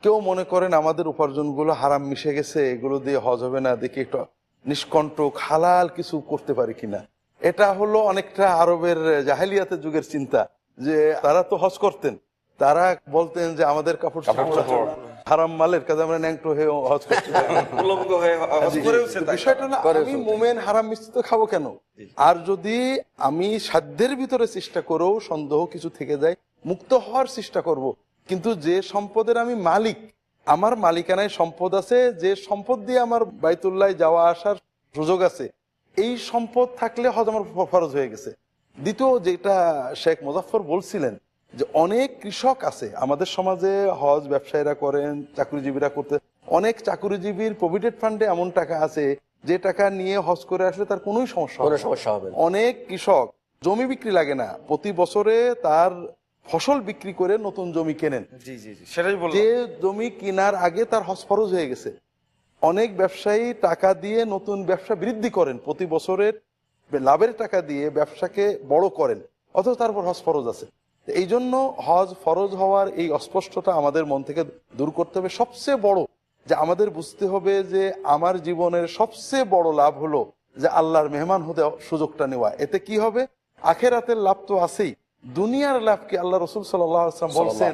কেউ মনে করেন আমাদের উপার্জনগুলো হারাম মিশে গেছে, এগুলো দিয়ে হজ হবে না, দেখি একটু নিষ্কণ্টক হালাল কিছু করতে পারি কিনা। এটা হলো অনেকটা আরবের জাহেলিয়াতের যুগের চিন্তা, যে তারা তো হজ করতেন, তারা বলতেন যে আমাদের কাপড় হারাম মালের কাজে আমরা ন্যাংটো হয়ে হজ করতে পারি না। উলঙ্গ হয়ে হজ করেওছে তাই। বিষয়টা হলো আমি মোমেন হারাম মিশ্রিত খাবো কেন? আর যদি আমি সাধ্যের ভিতরে চেষ্টা করেও সন্দেহ কিছু থেকে যায়, মুক্ত হওয়ার চেষ্টা করব। কিন্তু যে সম্পদের আমি মালিক, আমার মালিকানায় সম্পদ আছে, যে সম্পদ দিয়ে আমার বাইতুল্লাহ যাওয়া আসার সুযোগ আছে, এই সম্পদ থাকলে হজ আমার ফরজ হয়ে গেছে। দ্বিতীয় যেটা শেখ মুজাফফর বলছিলেন, যে অনেক কৃষক আছে আমাদের সমাজে, হজ ব্যবসায়ীরা করেন, চাকরিজীবীরা করতে, অনেক চাকরিজীবীর প্রভিডেন্ট ফান্ডে এমন টাকা আছে যে টাকা নিয়ে হজ করে আসলে তার কোনোই সমস্যা হবে না। অনেক কৃষক জমি বিক্রি লাগে না, প্রতি বছরে তার ফসল বিক্রি করে নতুন জমি কেনেন। জি জি জি, সেটাই বললাম। যে জমি কেনার আগে তার হজ ফরজ হয়ে গেছে। অনেক ব্যবসায়ী টাকা দিয়ে নতুন ব্যবসা বৃদ্ধি করেন, প্রতি বছরের লাভের টাকা দিয়ে ব্যবসাকে বড় করেন, অথচ তারপর হজ ফরজ আছে। এই জন্য হজ ফরজ হওয়ার এই অস্পষ্টতা আমাদের মন থেকে দূর করতে হবে। সবচেয়ে বড় যে আমাদের বুঝতে হবে যে আমার জীবনের সবচেয়ে বড় লাভ হলো যে আল্লাহর মেহমান হতে সুযোগটা নেওয়া। এতে কি হবে? আখেরাতের লাভ তো আছেই, দুনিয়ার লাভ কি? আল্লাহ রাসূল সাল্লাল্লাহু আলাইহি ওয়াসাল্লাম বলছেন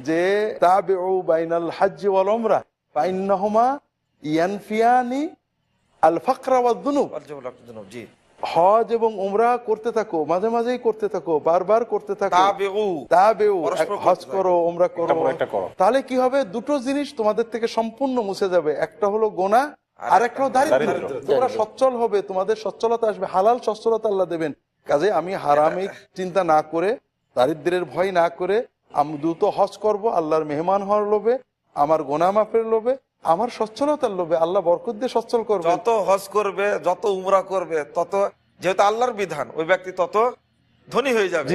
যে তাবিউ বাইনাল হজ্জ ওয়াল উমরা ফাইন্নাহুমা ইয়ানফিয়ানি আল ফাকরা ওয়াদ দুনুব। জি, হজ এবং উমরা করতে থাকো, মাঝে মাঝেই করতে থাকো, বারবার করতে থাকো। তাবিউ, হজ করো, উমরা করো, তাহলে কি হবে? দুটো জিনিস তোমাদের থেকে সম্পূর্ণ মুছে যাবে। একটা হলো গোনাহ, আর একটা হলো দারিদ্র্য। তোমরা সচ্ছল হবে, তোমাদের সচ্ছলতা আসবে, হালাল সচ্ছলতা আল্লাহ দেবেন। কাজে আমি হারামিক চিন্তা না করে, দারিদ্র্যের ভয় না করে আমি দ্রুত হজ করব আল্লাহর মেহমান হওয়ার লোভে, আমার গোনাহ মাফের লোভে, আমার সচ্ছলতার লোভে। আল্লাহ বরকত দিয়ে সচ্ছল করবে। যত হজ করবে, যত উমরা করবে, তত যেহেতু আল্লাহর বিধান, ওই ব্যক্তি তত ধনী হয়ে যাবে।